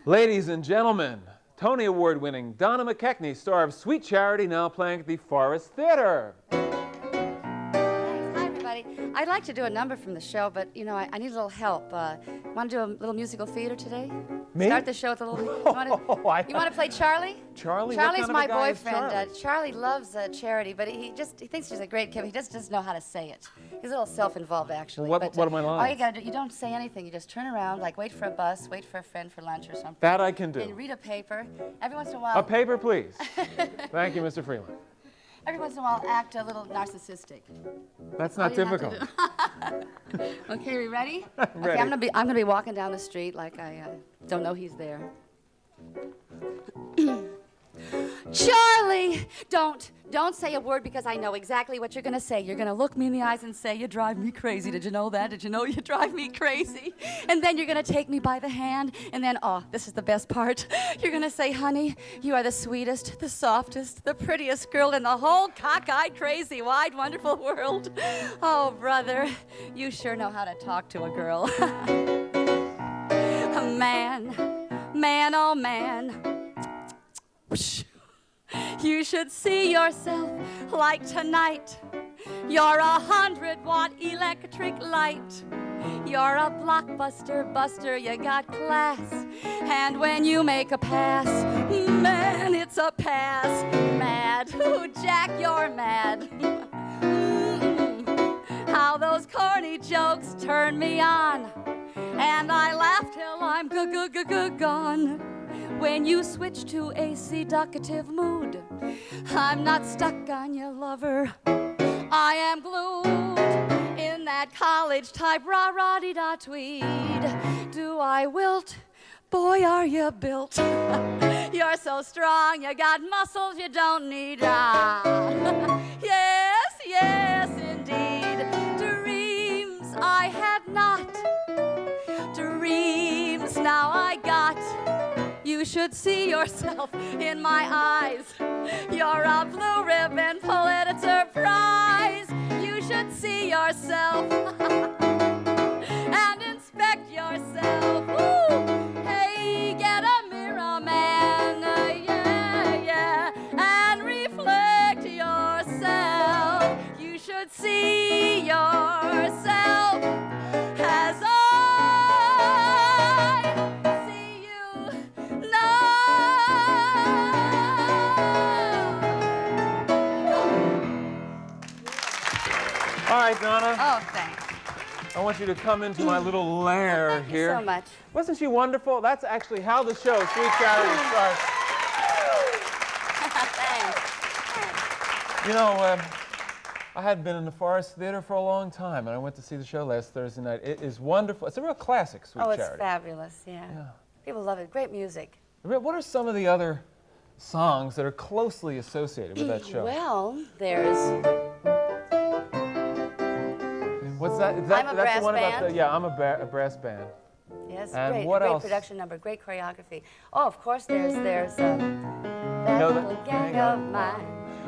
Ladies and gentlemen, Tony Award-winning Donna McKechnie, star of Sweet Charity, now playing at the Forest Theater. Hi, everybody. I'd like to do a number from the show, but, you know, I need a little help. Want to do a little musical theater today? Me? Start the show with a little... You want to play Charlie? Charlie? Charlie's what kind my of a guy is boyfriend. Charlie loves Charity, but he thinks she's a great kid. He just doesn't know how to say it. He's a little self-involved, actually. What are my lines? All you got to do, you don't say anything. You just turn around, like wait for a bus, wait for a friend for lunch or something. That I can do. And read a paper. Every once in a while... A paper, please. Thank you, Mr. Freeland. Every once in a while, act a little narcissistic. That's not difficult. Okay, we ready? Ready. Okay, I'm gonna be walking down the street like I don't know he's there. Charlie, don't say a word because I know exactly what you're gonna say. You're gonna look me in the eyes and say, "You drive me crazy. Did you know that? Did you know you drive me crazy?" And then you're gonna take me by the hand, and then, oh, this is the best part. You're gonna say, "Honey, you are the sweetest, the softest, the prettiest girl in the whole cockeyed, crazy, wide, wonderful world." Oh, brother, you sure know how to talk to a girl. Man, oh man. You should see yourself like tonight. You're a 100-watt electric light. You're a blockbuster buster, you got class. And when you make a pass, man, it's a pass. Mad, ooh, Jack, you're mad. How those corny jokes turn me on. And I laugh till I'm gone. When you switch to a seductive mood, I'm not stuck on you, lover. I am glued in that college type rah-rah-dee-dah tweed. Do I wilt? Boy, are you built. You're so strong, you got muscles you don't need. Yes, yes, indeed. Dreams I had not. Dreams now I got. You should see yourself in my eyes. You're a blue ribbon Pulitzer Prize. You should see yourself and inspect yourself. Woo! Hey, get a mirror, man, yeah, and reflect yourself. You should see yourself as All right, Donna. Oh, thanks. I want you to come into my little lair here. Thank you so much. Wasn't she wonderful? That's actually how the show, Sweet Charity, starts. Thanks. You know, I had been in the Forest Theater for a long time, and I went to see the show last Thursday night. It is wonderful. It's a real classic, Sweet Charity. Oh, it's fabulous, yeah. People love it. Great music. What are some of the other songs that are closely associated with that show? Well, there's... What's that? I'm a that's brass the one band. About the, yeah, I'm a brass band. Yes, and great. what Great else? Production number, great choreography. Oh, of course, there's that know little that? gang of mine.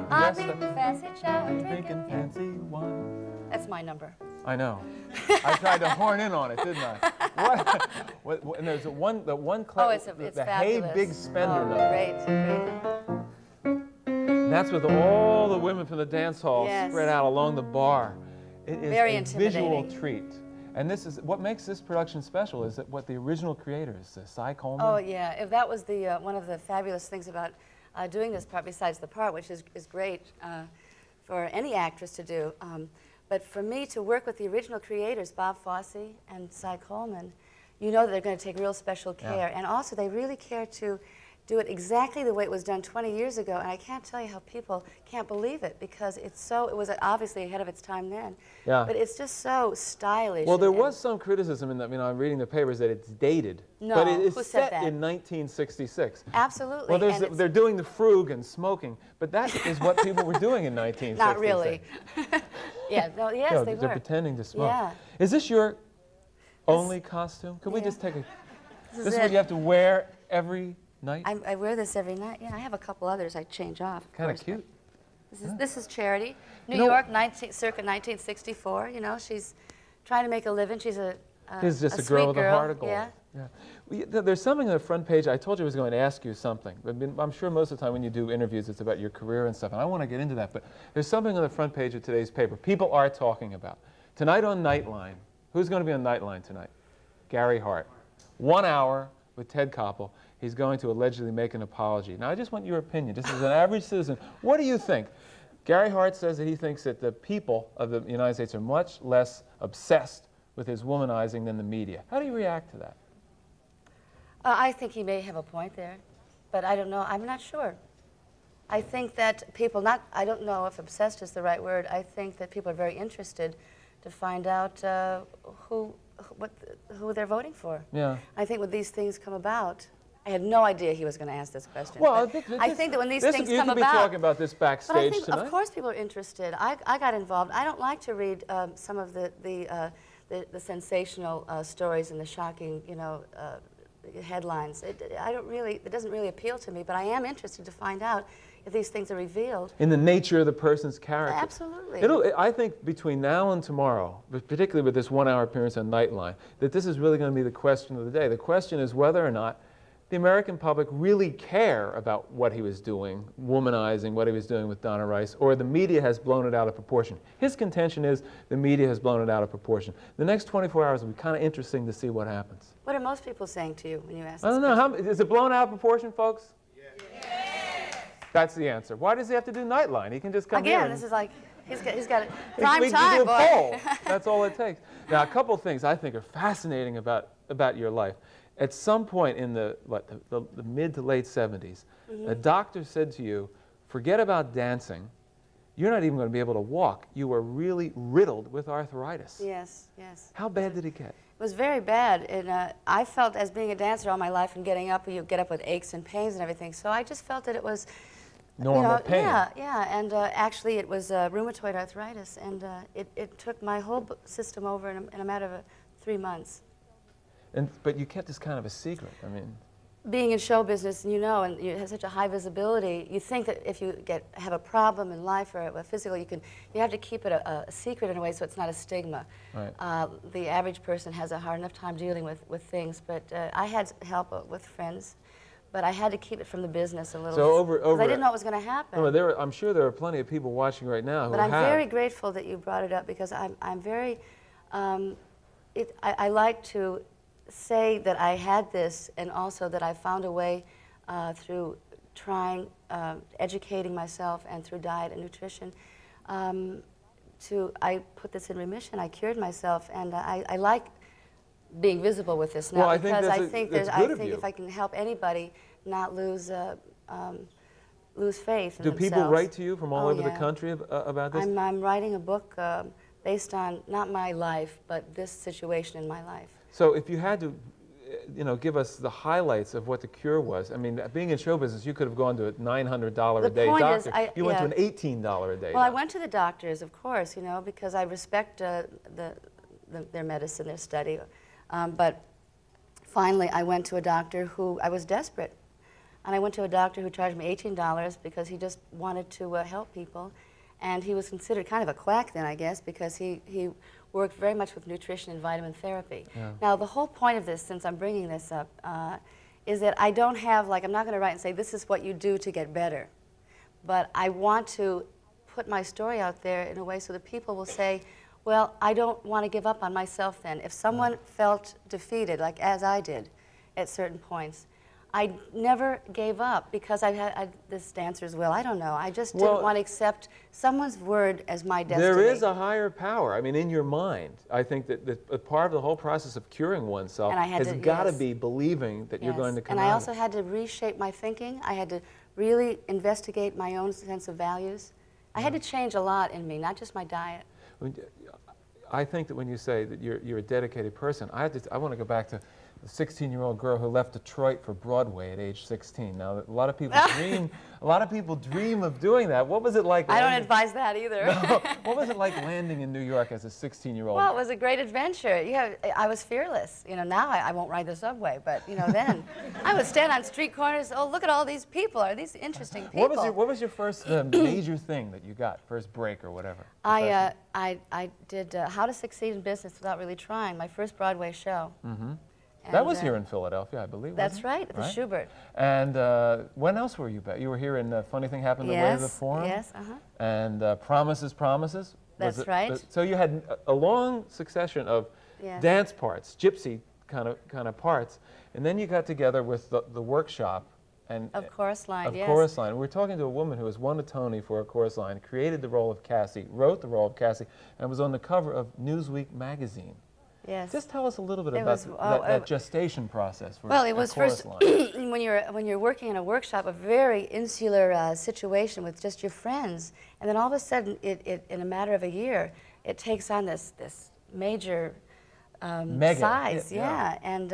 I'm Dressed eating fancy chow and Drinking fancy wine. That's my number. I know. I tried to horn in on it, didn't I? What, and there's the one It's the fabulous. Hey Big Spender number. Great. And that's with all the women from the dance hall spread out along the bar. It is Very a visual intimidating. treat. And this is what makes this production special is that what the original creators, Cy Coleman. Oh, yeah. If that was the one of the fabulous things about doing this part, besides the part, which is great for any actress to do. But for me to work with the original creators, Bob Fosse and Cy Coleman, you know that they're going to take real special care. Yeah. And also, they really care to do it exactly the way it was done 20 years ago. And I can't tell you how people can't believe it, because it was obviously ahead of its time then. Yeah. But it's just so stylish. Well, there was some criticism in that, I'm reading the papers that it's dated. No, but it is who said set that? in 1966. Absolutely. Well, and they're doing the frug and smoking, but that is what people were doing in 1966. Not really. Yeah, no, yes, No, they they're were. pretending to smoke. Yeah. Is this your only costume? Could we Yeah. just take a... This This is it. what you have to wear every night? I wear this every night. Yeah, I have a couple others I change off. Kind of cute. This is Charity, New You know- York, circa 1964. You know, she's trying to make a living. She's a This is just a sweet girl with a heart of gold. Yeah, Yeah. There's something on the front page. I told you I was going to ask you something. I'm sure most of the time when you do interviews, it's about your career and stuff, and I want to get into that. But there's something on the front page of today's paper people are talking about. Tonight on Nightline, who's going to be on Nightline tonight? Gary Hart. 1 hour with Ted Koppel. He's going to allegedly make an apology. Now, I just want your opinion, just as an average citizen. What do you think? Gary Hart says that he thinks that the people of the United States are much less obsessed with his womanizing than the media. How do you react to that? I think he may have a point there, but I don't know. I'm not sure. I think that people I don't know if obsessed is the right word. I think that people are very interested to find out who they're voting for. Yeah. I think when these things come about, I had no idea he was going to ask this question. Well, I think that when these things come about... You could be talking about this backstage tonight. Of course people are interested. I got involved. I don't like to read some of the sensational stories and the shocking, headlines. It doesn't really appeal to me, but I am interested to find out if these things are revealed. In the nature of the person's character. Absolutely. I think between now and tomorrow, but particularly with this 1 hour appearance on Nightline, that this is really going to be the question of the day. The question is whether or not the American public really care about what he was doing, womanizing what he was doing with Donna Rice, or the media has blown it out of proportion. His contention is the media has blown it out of proportion. The next 24 hours will be kind of interesting to see what happens. What are most people saying to you when you ask I don't know. Is it blown out of proportion, folks? Yes. That's the answer. Why does he have to do Nightline? He can just come here. Again, this is like, he's got prime time, boy. Poll. That's all it takes. Now, a couple of things I think are fascinating about your life. At some point in the mid to late 70s, a doctor said to you, forget about dancing. You're not even going to be able to walk. You were really riddled with arthritis. Yes, yes. How bad did it get? It was very bad. And I felt, as being a dancer all my life and getting up, you get up with aches and pains and everything. So I just felt that it was... normal pain. Yeah. And actually it was rheumatoid arthritis. And it took my whole system over in a matter of 3 months. But you kept this kind of a secret. I mean, being in show business, and you have such a high visibility, you think that if you have a problem in life or a physical, you have to keep it a secret in a way so it's not a stigma. Right. The average person has a hard enough time dealing with things, but I had help with friends, but I had to keep it from the business a little. So because I didn't know what was going to happen. No, I'm sure there are plenty of people watching right now who But I'm very grateful that you brought it up, because I'm very. I like to say that I had this, and also that I found a way through trying, educating myself, and through diet and nutrition, I put this in remission. I cured myself, and I like being visible with this now, because I think if I can help anybody not lose faith in themselves. Do people write to you from all over the country about this? I'm writing a book based on not my life, but this situation in my life. So if you had to, give us the highlights of what the cure was. I mean, being in show business, you could have gone to a $900 a day doctor. You went to an $18 a day. Well, I went to the doctors, of course, because I respect their medicine, their study. But finally, I went to a doctor who, I was desperate. And I went to a doctor who charged me $18 because he just wanted to help people. And he was considered kind of a quack then, I guess, because he worked very much with nutrition and vitamin therapy. Yeah. Now, the whole point of this, since I'm bringing this up, is that I don't have, I'm not going to write and say, this is what you do to get better. But I want to put my story out there in a way so that people will say, well, I don't want to give up on myself then. If someone felt defeated, like as I did at certain points, I never gave up, because I had this dancer's will. I don't know. I just didn't want to accept someone's word as my destiny. There is a higher power. I mean, in your mind, I think that part of the whole process of curing oneself has got to be believing that you're going to come out. And I also had to reshape my thinking. I had to really investigate my own sense of values. I had to change a lot in me, not just my diet. I think that when you say that you're a dedicated person, I want to go back to the 16-year-old girl who left Detroit for Broadway at age 16. Now, a lot of people dream of doing that. What was it like? I don't advise that either. No. What was it like landing in New York as a 16-year-old? Well, it was a great adventure. I was fearless. Now I won't ride the subway, but then I would stand on street corners. Oh, look at all these people. Are these interesting people? What was your first major thing that you got? First break or whatever? I did How to Succeed in Business Without Really Trying, my first Broadway show. Mm-hmm. That was here in Philadelphia, I believe. That's right, at the Schubert. And when else were you back? You were here in Funny Thing Happened the Way of the Forum? Yes, And Promises, Promises? That's right. So you had a long succession of dance parts, gypsy kind of parts, and then you got together with the workshop. Of Chorus Line, yes. Of Chorus Line. We're talking to a woman who has won a Tony for a Chorus Line, created the role of Cassie, wrote the role of Cassie, and was on the cover of Newsweek magazine. Yes. Just tell us a little bit about that gestation process for Well, it was Chorus first, Line. when you're working in a workshop, a very insular situation with just your friends, and then all of a sudden, in a matter of a year, it takes on this major size, and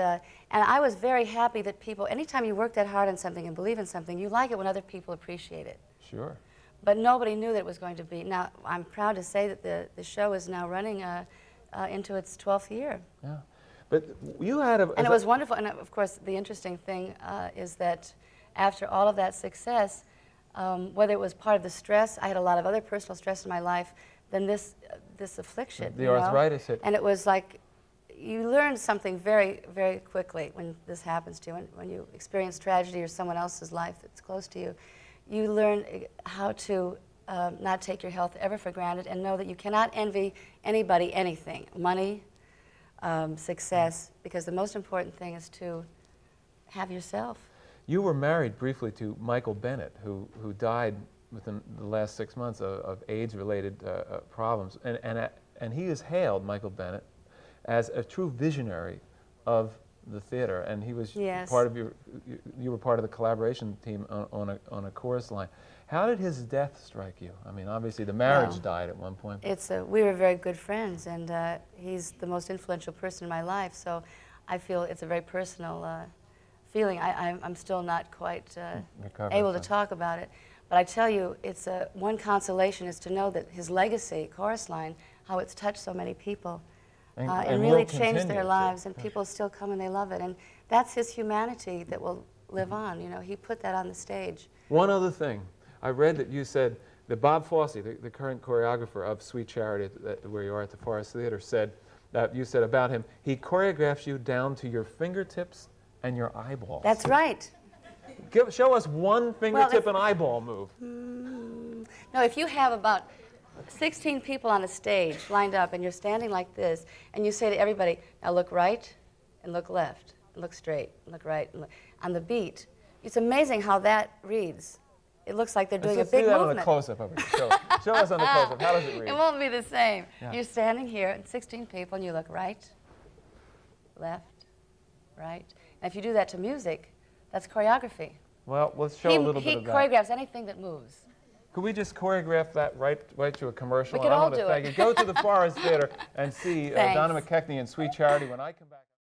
I was very happy that people, anytime you work that hard on something and believe in something, you like it when other people appreciate it. Sure. But nobody knew that it was going to be. Now, I'm proud to say that the show is now running into its 12th year. Yeah, but you had a... And it was wonderful, and of course, the interesting thing is that after all of that success, whether it was part of the stress, I had a lot of other personal stress in my life, then this affliction. The arthritis hit. And it was like, you learn something very, very quickly when this happens to you. When you experience tragedy or someone else's life that's close to you, you learn how to not take your health ever for granted and know that you cannot envy anybody anything, money, success, because the most important thing is to have yourself. You were married briefly to Michael Bennett, who died within the last 6 months of AIDS-related problems, and he is hailed, Michael Bennett, as a true visionary of the theater, and he was part of you were part of the collaboration team on a Chorus Line. How did his death strike you? I mean, obviously the marriage died at one point. We were very good friends, and he's the most influential person in my life, so I feel it's a very personal feeling. I'm still not quite able to talk about it, but I tell you, it's one consolation is to know that his legacy, Chorus Line, how it's touched so many people. And really changed their lives, and people still come and they love it. And that's his humanity that will live on. You know, he put that on the stage. One other thing. I read that you said that Bob Fosse, the current choreographer of Sweet Charity, where you are at the Forest Theater, said that you said about him, he choreographs you down to your fingertips and your eyeballs. That's right. Show us one fingertip and eyeball move. No, if you have about 16 people on a stage lined up and you're standing like this and you say to everybody, now look right and look left and look straight and look right and look, on the beat, it's amazing how that reads. It looks like they're doing a big movement. Let's do that on a close-up over here. Show us on the close-up. How does it read? It won't be the same. Yeah. You're standing here and 16 people and you look right, left, right. And if you do that to music, that's choreography. Well, let's show a little bit of that. He choreographs anything that moves. Could we just choreograph that right to a commercial? We could all do it. Go to the Forest Theater and see Donna McKechnie in Sweet Charity. When I come back.